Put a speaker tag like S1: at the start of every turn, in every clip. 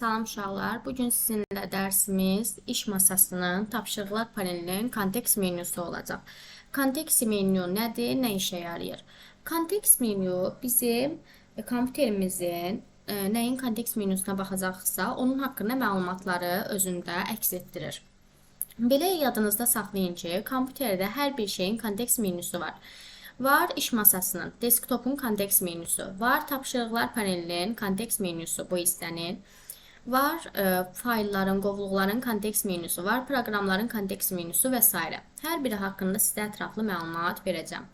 S1: Salam uşaqlar. Bugün sizinlə dərsimiz iş masasının tapşırıqlar panelinin kontekst menyusu olacaq. Kontekst menyu nədir, nə işə yarayır? Kontekst menyu bizim kompüterimizin nəyin kontekst menyusuna baxacaqsa, onun haqqında məlumatları özündə əks etdirir. Belə yadınızda saxlayın ki, kompüterdə hər bir şeyin kontekst menyusu var. Var iş masasının, desktopun kontekst menyusu, var tapşırıqlar panelinin kontekst menyusu bu hissənin. Var faylların, qovluqların kontekst menyusu, var proqramların kontekst menyusu və s. Hər biri haqqında sizə ətraflı məlumat verəcəm.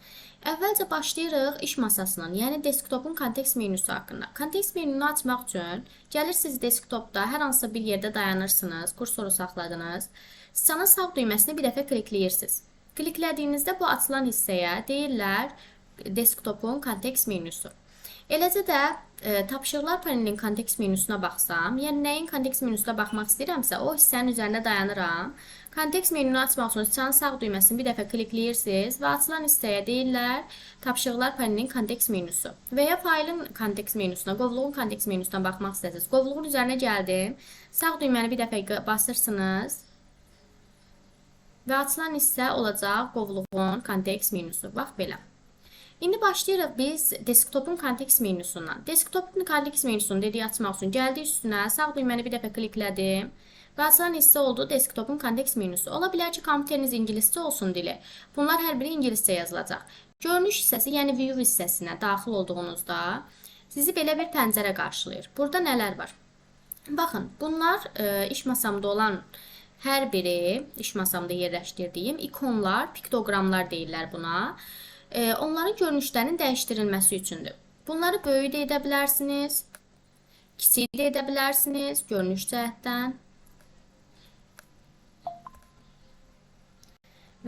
S1: Əvvəlcə başlayırıq iş masasının, yəni desktopun kontekst menyusu haqqında. Kontekst menyunu açmaq üçün gəlirsiniz desktopda, hər hansısa bir yerdə dayanırsınız, kursoru saxladınız. Sana sağ düyməsini bir dəfə klikləyirsiniz. Kliklədiyinizdə bu açılan hissəyə deyirlər desktopun kontekst menyusu. Eləcə də tapşırıqlar panelinin kontekst menyusuna baxsam, yəni nəyin kontekst menyusuna baxmaq istəyirəmsə, o hissənin üzərində dayanıram. Kontekst menyunu açmaq üçün sıçanın sağ düyməsini bir dəfə klikləyirsiniz və açılan hissəyə deyirlər tapşırıqlar panelinin kontekst menyusu. Və ya faylın kontekst menyusuna, qovluğun kontekst menyusuna baxmaq istəyirsiniz. Qovluğun üzərinə gəldim, sağ düyməni bir dəfə basırsınız və açılan hissə olacaq qovluğun kontekst menyusu. Bax belə. İndi başlayırıq biz desktopun kontekst menyusundan. Desktopun kontekst menyusunu dediyi açmaq üçün gəldik üstünə, sağ düyməni bir dəfə kliklədim və açılan hissə oldu desktopun kontekst menyusu. Ola bilər ki, kompüteriniz ingiliscə olsun dili. Bunlar hər biri ingiliscə yazılacaq. Görünüş hissəsi, yəni view hissəsinə daxil olduğunuzda sizi belə bir pəncərə qarşılayır. Burada nələr var? Baxın, bunlar iş masamda olan hər biri, iş masamda yerləşdirdiyim ikonlar, piktoqramlar deyirlər buna. Onların görünüşlərinin dəyişdirilməsi üçündür. Bunları böyük də edə bilərsiniz, kiçik də edə bilərsiniz, görünüş cəhətdən.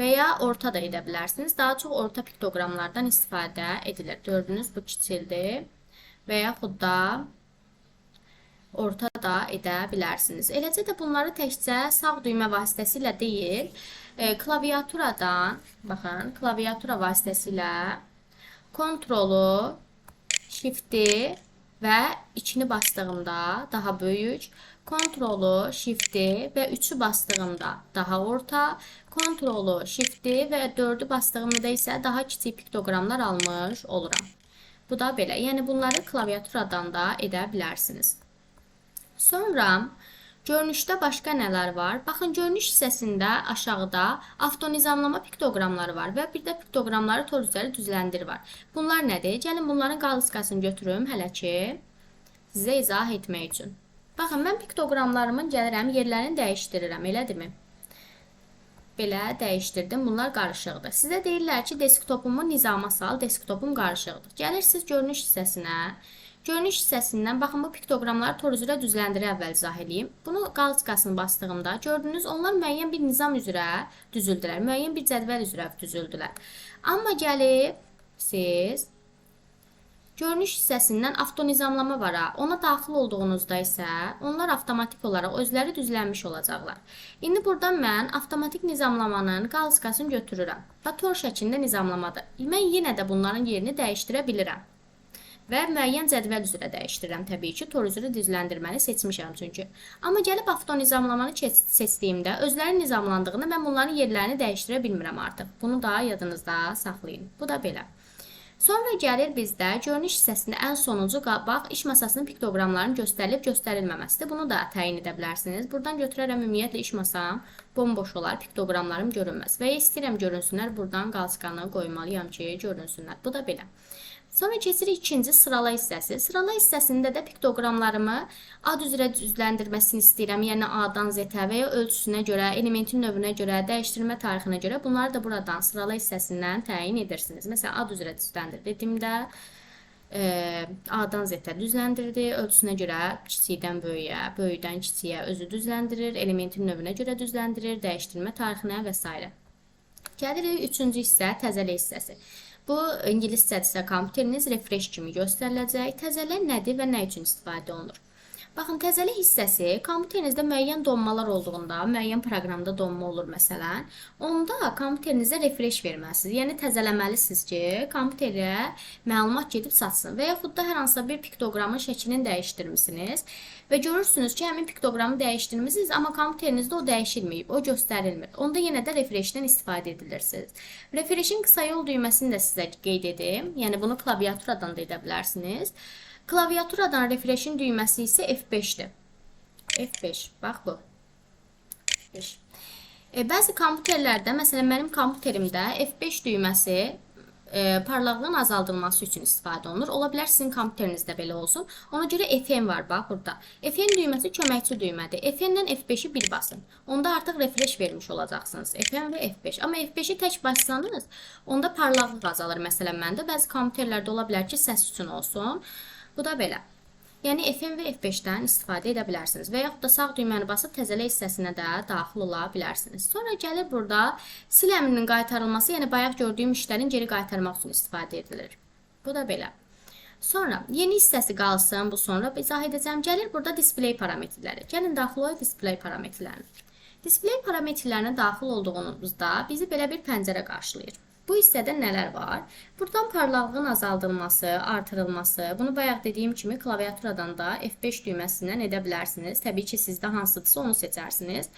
S1: Və ya orta da edə bilərsiniz. Daha çox orta piktoqramlardan istifadə edilir. Gördünüz, bu kiçildir və yaxud da orta da edə bilərsiniz. Eləcə də bunları təkcə sağ düymə vasitəsilə deyil, klaviaturadan, baxın, klaviatura vasitəsilə kontrolu, shifti və 2-ni bastığımda daha böyük, kontrolu, shifti və 3-ü bastığımda daha orta, kontrolu, shifti və 4-ü bastığımda isə daha kiçik piktoqramlar almış oluram. Bu da belə. Yəni bunları klaviaturadan da edə bilərsiniz. Sonra görünüşdə başqa nələr var? Baxın, görünüş hissəsində aşağıda avtonizamlama piktoqramları var və bir də piktoqramları tor üzəri düzləndir var. Bunlar nədir? Gəlin bunların qaliskasını götürüm hələ ki sizə izah etmək üçün. Baxın, mən piktoqramlarımın gəlirəm, yerlərini dəyişdirirəm, elədirmi? Belə dəyişdirdim, bunlar qarışıqdır. Sizə deyirlər ki, desktopumu nizama sal, desktopum qarışıqdır. Gəlirsiniz görünüş hissəsinə. Görünüş hissəsindən, baxın, bu piktoqramları tor üzrə düzləndirə əvvəl izah edeyim. Bunu qaliskasını bastığımda gördünüz, onlar müəyyən bir nizam üzrə düzüldülər, müəyyən bir cədvəl üzrə düzüldülər. Amma gəlib siz görünüş hissəsindən avtonizamlama var, ona daxil olduğunuzda isə onlar avtomatik olaraq özləri düzlənmiş olacaqlar. İndi buradan mən avtomatik nizamlamanın qaliskasını götürürəm və tor şəklində nizamlamadır. Mən yenə də bunların yerini dəyişdirə bilirəm. Və müəyyən cədvəl üzrə dəyişdirirəm təbii ki, tor üzrə düzləndirməni seçmişəm çünki. Amma gəlib avtonizamlamanı seçdiyimdə özləri nizamlandığında mən bunların yerlərini dəyişdirə bilmirəm artıq. Bunu da yadınızda saxlayın. Bu da belə. Sonra gəlir bizdə görünüş hissəsində ən sonuncu bax, iş masasının piktoqramlarının göstərilib göstərilməməsidir. Bunu da təyin edə bilərsiniz. Buradan götürərəm ümumiyyətlə iş masam bomboş olar, piktoqramlarım görünməz. Və ya istəyirəm görünsünlər, buradan qalikanı qoymalıyam ki, görünsünlər. Bu da belə. Sonra keçirik ikinci sırala hissəsi. Sırala hissəsində də piktoqramlarımı ad üzrə düzləndirməsini istəyirəm. Yəni A-dan Z-ə və ya ölçüsünə görə, elementin növünə görə, dəyişdirmə tarixinə görə bunları da buradan sırala hissəsindən təyin edirsiniz. Məsələn, ad üzrə düzləndir dedimdə A-dan Z-ə düzləndirdi. Ölçüsünə görə kiçikdən böyüyə, böyükdən kiçiyə özü düzləndirir. Elementin növünə görə düzləndirir, dəyişdirmə tarixinə və s. Gəlirik üçüncü hissə, təzələ hissəsi. Bu ingiliscədirsə kompüteriniz refresh kimi göstəriləcək. Təzələ nədir və nə üçün istifadə olunur? Baxın, təzəlik hissəsi kompüterinizdə müəyyən donmalar olduğunda, müəyyən proqramda donma olur məsələn, onda kompüterinizə refresh verməlisiniz. Yəni təzələməlisiniz ki, kompüterə məlumat gedib çatsın. Və yaxud da hər hansısa bir piktoqramın şəklini dəyişdirmisiniz və görürsünüz ki, həmin piktoqramı dəyişdirmisiniz, amma kompüterinizdə o dəyişilməyib, o göstərilmir. Onda yenə də refreshdən istifadə edirsiniz. Refreshin qısa yol düyməsini də sizə qeyd edim. Yəni bunu klaviaturadan da edə bilərsiniz. Klaviaturadan refreshin düyməsi isə F5-dir. F5, bax bu. F5. Bəzi kompüterlərdə, məsələn mənim kompüterimdə F5 düyməsi parlaqlığın azaldılması üçün istifadə olunur. Ola bilər sizin kompüterinizdə belə olsun. Ona görə FN var bax burada. FN düyməsi köməkçi düymədir. FN-dən F5-i bir basın. Onda artıq refresh vermiş olacaqsınız. FN və F5. Amma F5-i tək bassanız, onda parlaqlıq azalır. Məsələn məndə bəzi kompüterlərdə ola bilər ki, səs üçün olsun. Bu da belə. Yəni FM və F5-dən istifadə edə bilərsiniz və yaxud da sağ düyməni basıb təzələ hissəsinə də daxil ola bilərsiniz. Sonra gəlir burada sil əmrinin qaytarılması, yəni bayaq gördüyüm işlərin geri qaytarmaq üçün istifadə edilir. Bu da belə. Sonra yeni hissəsi qalsın, bu sonra izah edəcəm. Gəlir burada display parametrləri. Gəlin daxil olaq display parametrlərinə. Display parametrlərinə daxil olduğunuzda bizi belə bir pəncərə qarşılayır. Bu hissədə nələr var? Buradan parlaqlığın azaldılması, artırılması, bunu bayaq dediyim kimi klaviaturadan da F5 düyməsindən edə bilərsiniz. Təbii ki, sizdə hansıdırsa onu seçərsiniz.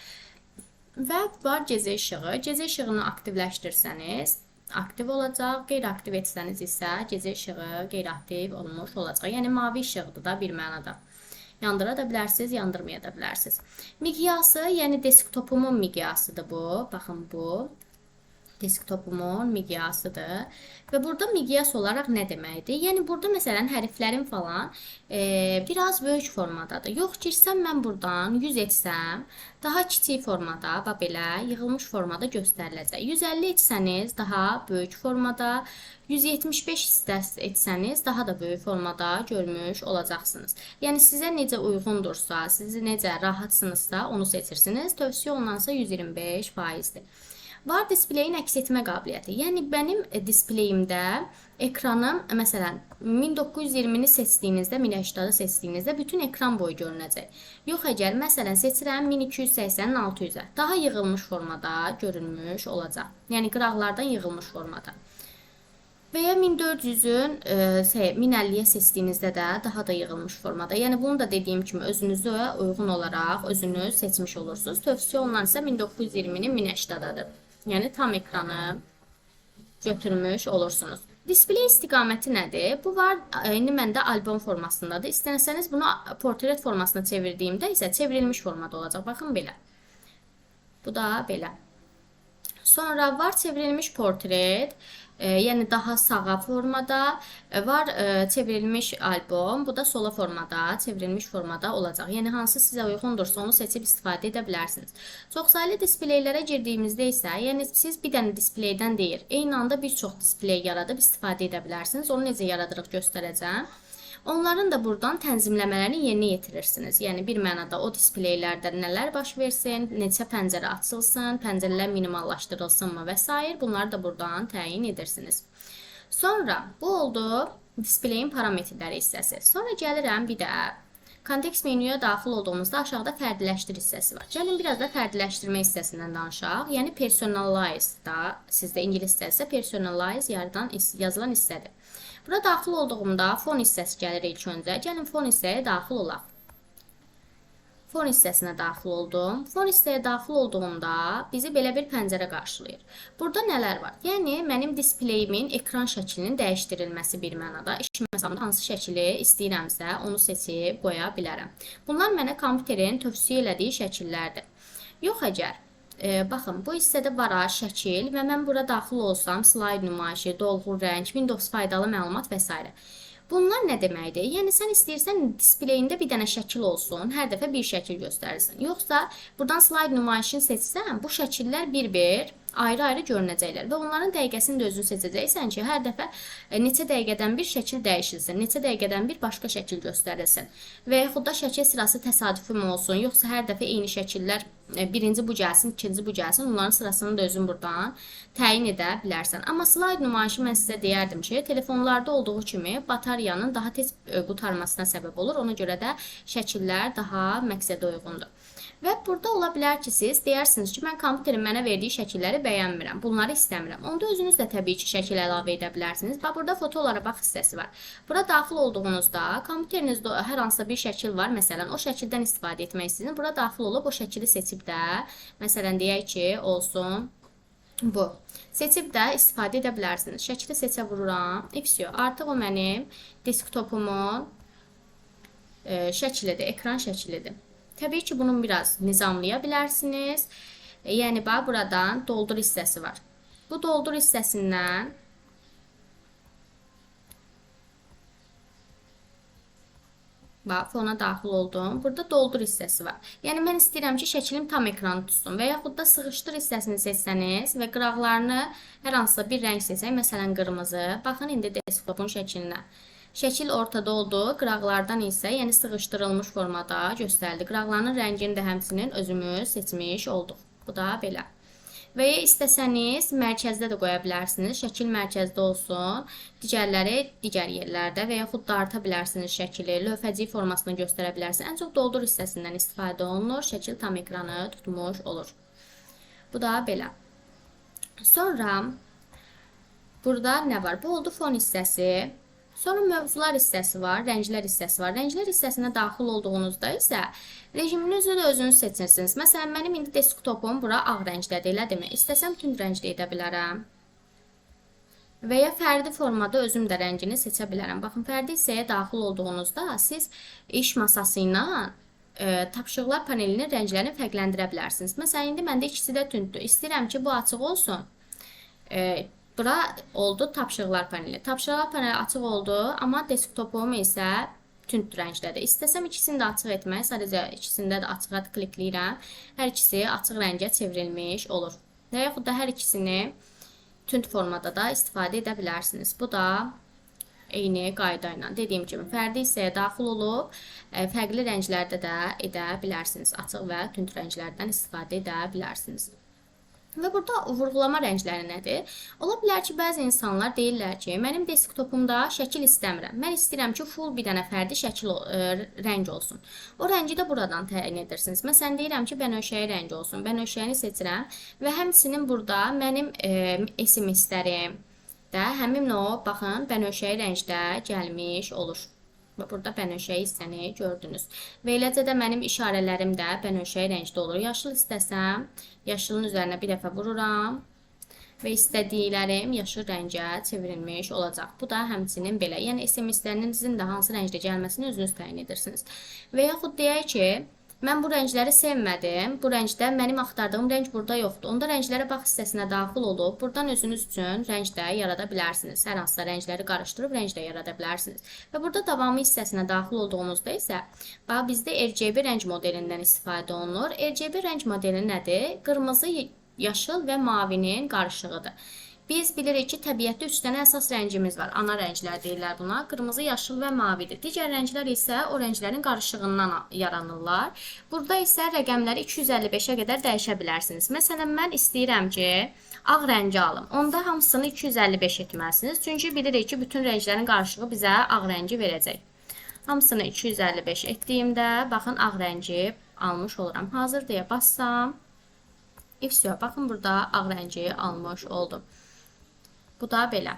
S1: Və var gecə işığı. Gecə işığını aktivləşdirsəniz, aktiv olacaq. Qeyri-aktiv etsəniz isə gecə işığı qeyri-aktiv olmuş olacaq. Yəni mavi işıqdır da bir mənada. Yandıra da bilərsiniz, yandırmaya da bilərsiniz. Miqyası, yəni desktopumun miqyasıdır bu. Baxın bu. Desktopumun miqyasıdır. Və burada miqyas olaraq nə deməkdir? Yəni burada məsələn hərflərin falan biraz böyük formadadır. Yox, girsəm mən buradan 100 etsəm, daha kiçik formada, bax belə yığılmış formada göstəriləcək. 150 etsəniz daha böyük formada, 175 etsəniz daha da böyük formada görmüş olacaqsınız. Yəni sizə necə uyğundursa, sizi necə rahatsınızsa onu seçirsiniz. Tövsiyə olunansa 125%-dir. Var displeyin əks etmə qabiliyyəti. Yəni mənim displeyimdə ekranım məsələn 1920-ni seçdiyinizdə, 1080-ı seçdiyinizdə bütün ekran boyu görünəcək. Yox, əgər məsələn seçirəm 1280-nin 600-ə, daha yığılmış formada görünmüş olacaq. Yəni qıraqlardan yığılmış formada. Və ya 1400-ün 1050-yə seçdiyinizdə də daha da yığılmış formada. Yəni bunu da dediyim kimi özünüzə uyğun olaraq özünüz seçmiş olursunuz. Tövsiyə olunan isə 1920-nin 1080-dadır. Yəni tam ekranı götürmüş olursunuz. Displey istiqaməti nədir? Bu var, indi məndə albom formasındadır. İstəsəniz bunu portret formasına çevirdiyimdə isə çevrilmiş formada olacaq. Baxın belə. Bu da belə. Sonra var çevrilmiş portret, yəni daha sağa formada, var çevrilmiş albom, bu da sola formada, çevrilmiş formada olacaq. Yəni hansı sizə uyğundursa onu seçib istifadə edə bilərsiniz. Çoxsaylı displeylərə girdiyimizdə isə, yəni siz bir dənə displeydən deyil, eyni anda bir çox displey yaradıb istifadə edə bilərsiniz. Onu necə yaradırıq göstərəcəm. Onların da buradan tənzimləmələrini yerinə yetirirsiniz. Yəni bir mənada o displeylərdə nələr baş versin, neçə pəncərə açılsın, pəncərələr minimallaşdırılsınmı və s. bunları da buradan təyin edirsiniz. Sonra bu oldu displeyin parametrləri hissəsi. Sonra gəlirəm bir də kontekst menyuya daxil olduğumuzda aşağıda fərdiləşdir hissəsi var. Gəlin biraz da fərdiləşdirmə hissəsindən danışaq. Yəni personalize da sizdə ingiliscə isə personalize yazılan hissədir. Bura daxil olduğumda fon hissəsi gəlir ilk öncə. Gəlin fon hissəyə daxil olaq. Fon hissəsinə daxil oldum. Fon hissəyə daxil olduğumda bizi belə bir pəncərə qarşılayır. Burada nələr var? Yəni mənim displeyimin ekran şəklinin dəyişdirilməsi bir mənada. İş məsamda hansı şəkili istəyirəmsə onu seçib qoya bilərəm. Bunlar mənə kompüterin tövsiyə elədiyi şəkillərdir. Yox, əgər baxın, bu hissədə var şəkil və mən bura daxil olsam, slayd nümayişi, dolğun rəng, Windows faydalı məlumat və s. Bunlar nə deməkdir? Yəni sən istəyirsən displeyində bir dənə şəkil olsun, hər dəfə bir şəkil göstərilsin. Yoxsa buradan slayd nümayişini seçsəm, bu şəkillər bir-bir ayrı-ayrı görünəcəklər və onların dəqiqəsini də özün seçəcəksən ki, hər dəfə neçə dəqiqədən bir şəkil dəyişilsin, neçə dəqiqədən bir başqa şəkil göstərilsin və yaxud da şəkil sırası təsadüfi mi olsun, yoxsa hər dəfə eyni şəkillər birinci bu gəlsin, ikinci bu gəlsin, onların sırasını da özün buradan təyin edə bilərsən. Amma slayd nümayişi mən sizə deyərdim ki, telefonlarda olduğu kimi bataryanın daha tez qurtarmasına səbəb olur. Ona görə də şəkillər daha məqsədə uyğundur. Və burada ola bilər ki, siz deyərsiniz ki, mən kompüterin mənə verdiyi şəkilləri bəyənmirəm, bunları istəmirəm. Onda özünüz də təbii ki, şəkil əlavə edə bilərsiniz. Bax, burada fotolara bax hissəsi var. Bura daxil olduğunuzda, kompüterinizdə hər hansısa bir şəkil var, məsələn, o şəkildən istifadə etmək istəyirsiniz. Bura daxil olub o şəkili seçib də, məsələn, deyək ki, olsun bu. Seçib də istifadə edə bilərsiniz. Şəkili seçə vururam. Artıq o mənim desktopumun şəklidir, ekran şəklidir. Təbii ki, bunu biraz nizamlaya bilərsiniz. Yəni, bax, buradan doldur hissəsi var. Bu doldur hissəsindən bax, fona daxil oldum. Burada doldur hissəsi var. Yəni, mən istəyirəm ki, şəklim tam ekranı tutsun və yaxud da sıxışdır hissəsini seçsəniz və qıraqlarını hər hansısa bir rəng seçək, məsələn, qırmızı. Baxın, indi desktopun şəklinə. Şəkil ortada oldu, qıraqlardan isə, yəni sıxışdırılmış formada göstərildi. Qıraqlarının rəngini də həmçinin özümüz seçmiş olduq. Bu da belə. Və ya istəsəniz, mərkəzdə də qoya bilərsiniz. Şəkil mərkəzdə olsun. Digərləri digər yerlərdə və yaxud da arta bilərsiniz şəkili. Lövhəcik formasını göstərə bilərsiniz. Ən çox doldur hissəsindən istifadə olunur. Şəkil tam ekranı tutmuş olur. Bu da belə. Sonra burada nə var? Bu oldu fon hissəsi. Sonra mövzular hissəsi var, rənglər hissəsi var. Rənglər hissəsinə daxil olduğunuzda isə rejiminizi də özünüz seçirsiniz. Məsələn, mənim indi desktopum bura ağ rəngdədir, elədimi? İstəsəm tünd rəngdə edə bilərəm. Və ya fərdi formada özüm də rəngini seçə bilərəm. Baxın, fərdi hissəyə daxil olduğunuzda siz iş masası ilə tapşırıqlar panelinin rənglərini fərqləndirə bilərsiniz. Məsələn, indi məndə ikisi də tündür. İstəyirəm ki, bu açıq olsun. Bura oldu tapşırıqlar paneli. Tapşırıqlar paneli açıq oldu, amma desktopum isə tünd rəngdədir. İstəsəm ikisini də açıq etmək, sadəcə ikisində də açığa klikləyirəm. Hər ikisi açıq rəngə çevrilmiş olur. Və yaxud da hər ikisini tünd formada da istifadə edə bilərsiniz. Bu da eyni qayda ilə dediyim kimi fərdi hissəyə daxil olub, fərqli rənglərdə də edə bilərsiniz. Açıq və tünd rənglərdən istifadə edə bilərsiniz. Və burada vurğulama rəngləri nədir? Ola bilər ki, bəzi insanlar deyirlər ki, mənim desktopumda şəkil istəmirəm. Mən istəyirəm ki, full bir dənə fərdi şəkil rəng olsun. O rəngi də buradan təyin edirsiniz. Məsələn, deyirəm ki, bənövşəyi rəngi olsun. Bənövşəyini seçirəm və həmçinin burada mənim SMS-lərim də həmin o, baxın, bənövşəyi rəngdə gəlmiş olur. Burada bənövşəyi hissəni gördünüz. Və eləcə də mənim işarələrim də bənövşəyi rəngdə olur. Yaşıl istəsəm, yaşılın üzərinə bir dəfə vururam və istədiklərim yaşıl rəngə çevrilmiş olacaq. Bu da həmçinin belə. Yəni SMS-lərinizin də hansı rəngdə gəlməsini özünüz təyin edirsiniz. Və yaxud deyək ki, mən bu rəngləri sevmədim. Bu rəngdə mənim axtardığım rəng burada yoxdur. Onda rənglərə bax hissəsinə daxil olub, buradan özünüz üçün rəng də yarada bilərsiniz. Hər hansısa rəngləri qarışdırıb rəng də yarada bilərsiniz. Və burada davamı hissəsinə daxil olduğunuzda isə bax bizdə RGB rəng modelindən istifadə olunur. RGB rəng modeli nədir? Qırmızı, yaşıl və mavinin qarışığıdır. Biz bilirik ki, təbiətdə 3 dənə əsas rəngimiz var. Ana rənglər deyirlər buna. Qırmızı, yaşıl və mavidir. Digər rənglər isə o rənglərin qarışığından yaranırlar. Burada isə rəqəmləri 255-ə qədər dəyişə bilərsiniz. Məsələn, mən istəyirəm ki, ağ rəngi alım. Onda hamısını 255 etməlisiniz. Çünki bilirik ki, bütün rənglərin qarışığı bizə ağ rəngi verəcək. Hamısını 255 etdiyimdə, baxın, ağ rəngi almış oluram. Hazır deyə bassam. Baxın, burada ağ rəngi almış oldum. Bu da belə.